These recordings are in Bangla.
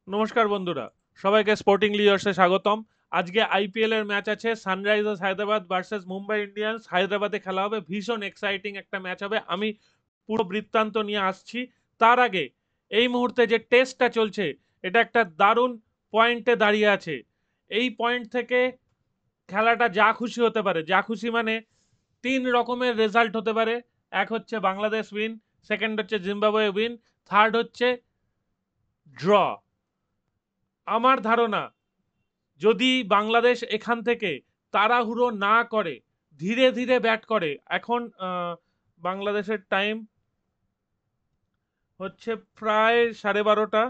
নমস্কার বন্ধুরা, সবাইকে স্পোর্টিং লিডার্সে স্বাগতম। আজকে আইপিএল এর ম্যাচ আছে, Sunrisers Hyderabad versus Mumbai Indians. হায়দ্রাবাদে খেলা হবে, ভীষণ এক্সাইটিং একটা ম্যাচ হবে। আমি পুরো বৃত্তান্ত নিয়ে আসছি। তার আগে এই মুহূর্তে যে টেস্টটা চলছে, এটা একটা দারুণ পয়েন্টে দাঁড়িয়ে আছে। এই পয়েন্ট থেকে খেলাটা যা খুশি হতে পারে, যা খুশি মানে তিন রকমের রেজাল্ট হতে পারে। এক হচ্ছে বাংলাদেশ উইন, সেকেন্ড হচ্ছে জিম্বাবুয়ে উইন, থার্ড হচ্ছে ড্র। আমার ধারণা, যদি বাংলাদেশ এখান থেকে তাড়াহুড়ো না করে, ধীরে ধীরে ব্যাট করে, এখন বাংলাদেশের টাইম হচ্ছে প্রায় 12:30।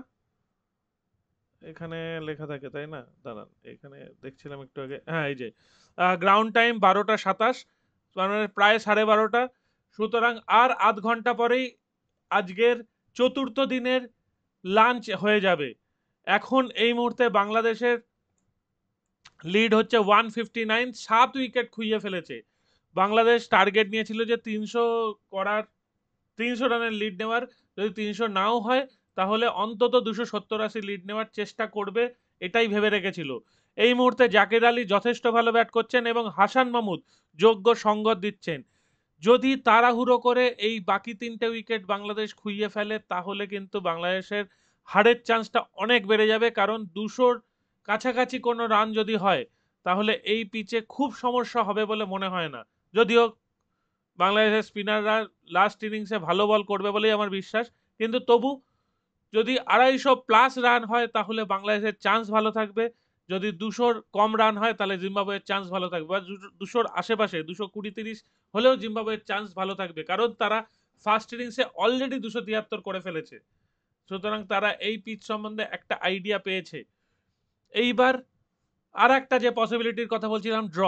এখানে লেখা থাকে তাই না, দাঁড়ান, এখানে দেখছিলাম একটু আগে, হ্যাঁ এই যে গ্রাউন্ড টাইম 12:27, মানে প্রায় 12:30। সুতরাং আর আধ ঘন্টা পরেই আজকের চতুর্থ দিনের লাঞ্চ হয়ে যাবে। এখন এই মুহূর্তে বাংলাদেশের লিড হচ্ছে 159, 7 উইকেট খুইয়ে ফেলেছে। বাংলাদেশ টার্গেট নিয়েছিল যে 300 করার, 300 রানের লিড নেওয়ার। যদি 300 নাও হয়, তাহলে অন্তত 270-80 লিড নেওয়ার চেষ্টা করবে, এটাই ভেবে রেখেছিল। এই মুহূর্তে জাকের আলী যথেষ্ট ভালো ব্যাট করছেন এবং হাসান মাহমুদ যোগ্য সঙ্গত দিচ্ছেন। যদি তাড়াহুড়ো করে এই বাকি তিনটে উইকেট বাংলাদেশ খুইয়ে ফেলে, তাহলে কিন্তু বাংলাদেশের হারের চান্সটা অনেক বেড়ে যাবে। কারণ 200-র কাছাকাছি কোনো রান যদি হয়, তাহলে এই পিচে খুব সমস্যা হবে বলে মনে হয় না। যদিও বাংলাদেশের স্পিনাররা লাস্ট ইনিংসে ভালো বল করবে বলেই আমার বিশ্বাস, কিন্তু তবু যদি 250+ রান হয়, তাহলে বাংলাদেশের চান্স ভালো থাকবে। যদি 200-র কম রান হয়, তাহলে জিম্বাবুয়ের চান্স ভালো থাকবে, বা 200-র আশেপাশে 220-30 হলেও জিম্বাবুয়ের চান্স ভালো থাকবে, কারণ তারা ফার্স্ট ইনিংসে অলরেডি 273 করে ফেলেছে। সুতরাং তারা এই পিচ সম্বন্ধে একটা আইডিয়া পেয়েছে। এইবার আর একটা যে পসিবিলিটির কথা বলছিলাম, ড্র।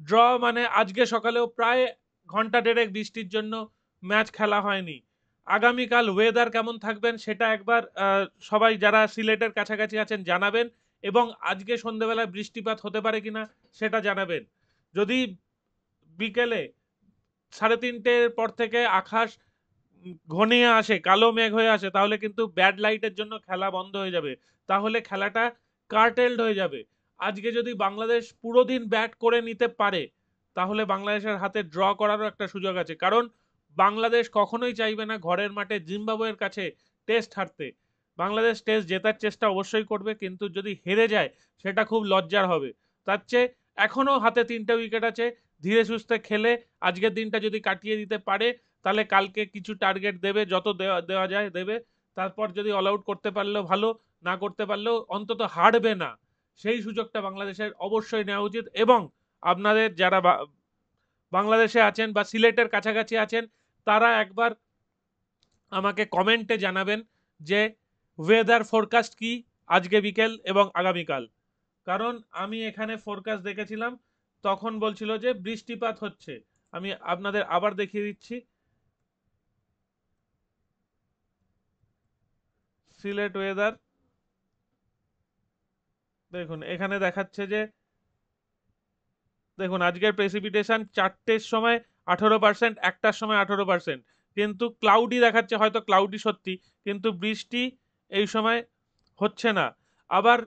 ড্র মানে আজকে সকালেও প্রায় ঘন্টা দেড়েক বৃষ্টির জন্য ম্যাচ খেলা হয়নি। আগামীকাল ওয়েদার কেমন থাকবেন সেটা একবার সবাই যারা সিলেটের কাছাকাছি আছেন জানাবেন, এবং আজকে সন্ধ্যেবেলায় বৃষ্টিপাত হতে পারে কিনা সেটা জানাবেন। যদি বিকেলে 3:30-র পর থেকে আকাশ ঘনিয়ে আসে, কালো মেঘ হয়ে আসে, তাহলে কিন্তু ব্যাড লাইটের জন্য খেলা বন্ধ হয়ে যাবে। তাহলে খেলাটা কার্টেলড হয়ে যাবে। আজকে যদি বাংলাদেশ পুরো দিন ব্যাট করে নিতে পারে, তাহলে বাংলাদেশের হাতে ড্র করারও একটা সুযোগ আছে। কারণ বাংলাদেশ কখনোই চাইবে না ঘরের মাঠে জিম্বাবুয়ের কাছে টেস্ট হারতে। বাংলাদেশ টেস্ট জেতার চেষ্টা অবশ্যই করবে, কিন্তু যদি হেরে যায় সেটা খুব লজ্জার হবে। তার চেয়ে এখনো হাতে 3টে উইকেট আছে, ধীরে সুস্থে খেলে আজকের দিনটা যদি কাটিয়ে দিতে পারে, তাহলে কালকে কিছু টার্গেট দেবে, যত দেওয়া দেওয়া যায় দেবে। তারপর যদি অল আউট করতে পারলেও ভালো, না করতে পারলেও অন্তত হারবে না, সেই সুযোগটা বাংলাদেশের অবশ্যই নেওয়া উচিত। এবং আপনাদের যারা বাংলাদেশে আছেন বা সিলেটের কাছাকাছি আছেন, তারা একবার আমাকে কমেন্টে জানাবেন যে ওয়েদার ফোরকাস্ট কি আজকে বিকেল এবং আগামীকাল। কারণ আমি এখানে ফোরকাস্ট দেখেছিলাম, তখন বলছিল যে বৃষ্টিপাত হচ্ছে। আমি আপনাদের আবার দেখিয়ে দিচ্ছি। সিলেট ওয়েদার দেখুন, এখানে দেখাচ্ছে যে, দেখুন আজকের প্রেসিপিটেশন 4টের সময় 18%, 1টার সময় 18%, কিন্তু ক্লাউডি দেখাচ্ছে, হয়তো ক্লাউডি সত্যি, কিন্তু বৃষ্টি এই সময় হচ্ছে না। আবার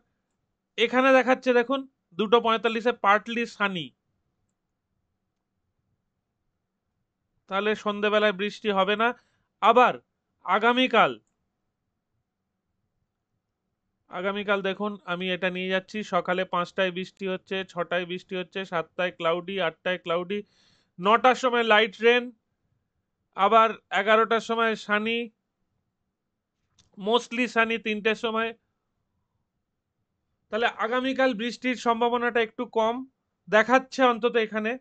এখানে দেখাচ্ছে দেখুন 2:45-এ পার্টলি সানি, তাহলে সন্ধেবেলায় বৃষ্টি হবে না। আবার আগামীকাল, আগামীকাল দেখুন আমি এটা নিয়ে যাচ্ছি, সকালে 5টায় বৃষ্টি হচ্ছে, 6টায় বৃষ্টি হচ্ছে, 7টায় ক্লাউডি, 8টায় ক্লাউডি, 9টার সময় লাইট রেন, আবার 11টার সময় সানি, মোস্টলি সানি 3টের সময়। তাহলে আগামীকাল বৃষ্টির সম্ভাবনাটা একটু কম দেখাচ্ছে অন্তত এখানে।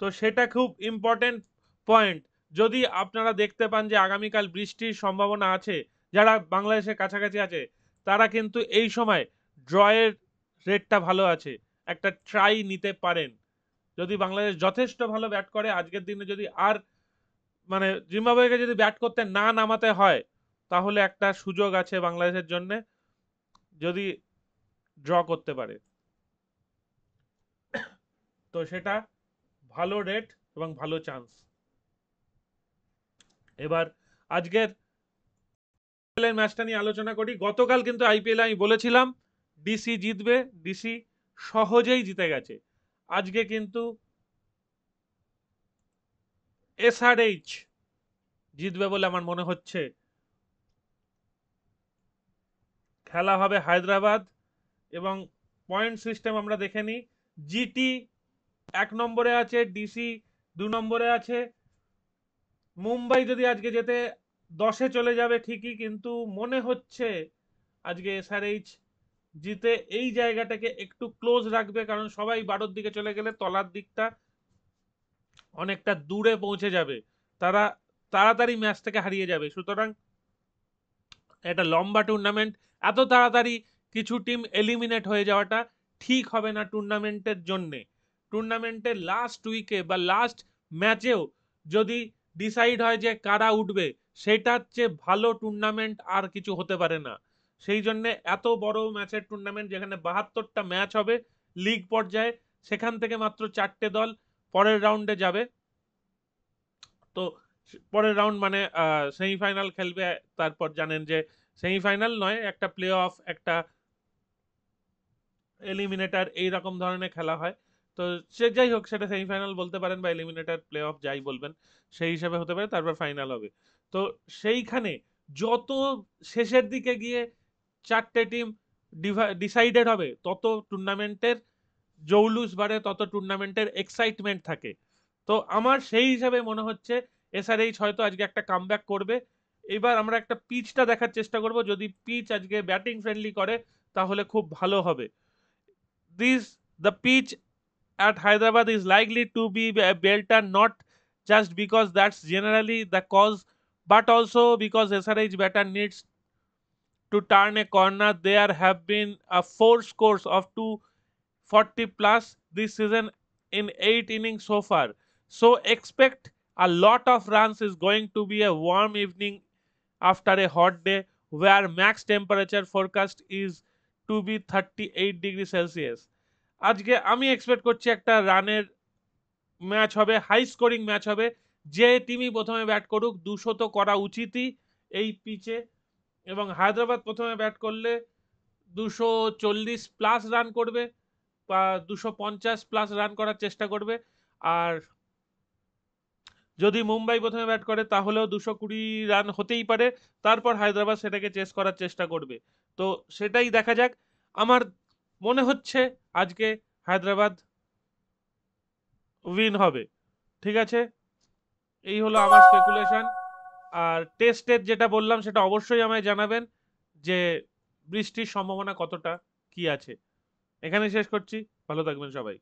তো সেটা খুব ইম্পর্টেন্ট পয়েন্ট। যদি আপনারা দেখতে পান যে আগামীকাল বৃষ্টির সম্ভাবনা আছে, যারা বাংলাদেশের কাছাকাছি আছে, তারা কিন্তু এই সময় ড্রয়ের রেটটা ভালো আছে, একটা ট্রাই নিতে পারেন। যদি বাংলাদেশ যথেষ্ট ভালো ব্যাট করে আজকের দিনে, যদি আর মানে জিম্বাবুয়েকে যদি ব্যাট করতে না নামাতে হয়, তাহলে একটা সুযোগ আছে বাংলাদেশের জন্য, যদি ড্র করতে পারে। তো সেটা ভালো রেট এবং ভালো চান্স। এবার আজকের এর ম্যাচটা নিয়ে আলোচনা করি। গতকাল কিন্তু আইপিএল আমি বলেছিলাম ডিসি জিতবে, ডিসি সহজেই জিতে গেছে। আজকে কিন্তু এসআরএইচ জিতবে বলে আমার মনে হচ্ছে। খেলা হবে হায়দ্রাবাদ, এবং পয়েন্ট সিস্টেম আমরা দেখে নিই। জিটি 1 নম্বরে আছে, ডিসি 2 নম্বরে আছে। মুম্বাই যদি আজকে যেতে 10-এ চলে যাবে ঠিকই, কিন্তু মনে হচ্ছে আজকে এসআরএইচ জিতে এই জায়গাটাকে একটু ক্লোজ রাখবে, কারণ সবাই 12-র দিকে চলে গেলে তলার দিকটা অনেকটা দূরে পৌঁছে যাবে, তারা তাড়াতাড়ি ম্যাচ থেকে হারিয়ে যাবে। সুতরাং এটা লম্বা টুর্নামেন্ট, এত তাড়াতাড়ি কিছু টিম এলিমিনেট হয়ে যাওয়াটা ঠিক হবে না টুর্নামেন্টের জন্যে। টুর্নামেন্টের লাস্ট উইকে বা লাস্ট ম্যাচেও যদি ডিসাইড হয় যে কারা উঠবে, সেটার চেয়ে ভালো টুর্নামেন্ট আর কিছু হতে পারে না। সেই জন্যে এত বড় ম্যাচের টুর্নামেন্ট, যেখানে 72টা ম্যাচ হবে লিগ পর্যায়ে, সেখান থেকে মাত্র 4টে দল পরের রাউন্ডে যাবে। তো পরের রাউন্ড মানে সেমিফাইনাল খেলবে। তারপর জানেন যে সেমিফাইনাল নয়, একটা প্লে অফ, একটা এলিমিনেটর, এইরকম ধরনের খেলা হয়। তো সে যাই হোক, সেটা সেমিফাইনাল বলতে পারেন বা এলিমিনেটর প্লে অফ যাই বলবেন, সেই হিসাবে হতে পারে। তারপর ফাইনাল হবে। তো সেইখানে যত শেষের দিকে গিয়ে 4টে টিম ডিসাইডেড হবে, তত টুর্নামেন্টের জৌলুস বাড়ে, তত টুর্নামেন্টের এক্সাইটমেন্ট থাকে। তো আমার সেই হিসাবে মনে হচ্ছে এসআরএইচ হয়তো আজকে একটা কামব্যাক করবে। এবার আমরা একটা পিচটা দেখার চেষ্টা করব, যদি পিচ আজকে ব্যাটিং ফ্রেন্ডলি করে তাহলে খুব ভালো হবে। The pitch at Hyderabad is likely to be a belter, not just because that's generally the cause, but also because SRH batter needs to turn a corner. There have been 4 scores of 240 plus this season in 8 innings so far. So expect a lot of runs. Is going to be a warm evening after a hot day, where max temperature forecast is to be 38 degrees Celsius. আজকে আমি এক্সপেক্ট করছি একটা রানের ম্যাচ হবে, হাই স্কোরিং ম্যাচ হবে। যে টিমই প্রথমে ব্যাট করুক 200 তো করা উচিতই এই পিচে, এবং হায়দ্রাবাদ প্রথমে ব্যাট করলে 240 প্লাস রান করবে বা 250 প্লাস রান করার চেষ্টা করবে। আর যদি মুম্বাই প্রথমে ব্যাট করে তাহলেও 220 রান হতেই পারে। তারপর হায়দ্রাবাদ সেটাকে চেস করার চেষ্টা করবে। তো সেটাই দেখা যাক। আমার মনে হচ্ছে আজকে হায়দ্রাবাদ উইন হবে। ঠিক আছে, এই হলো আমার স্পেকুলেশন। আর টেস্টের যেটা বললাম সেটা অবশ্যই আমায় জানাবেন যে বৃষ্টির সম্ভাবনা কতটা কি আছে। এখানে শেষ করছি, ভালো থাকবেন সবাই।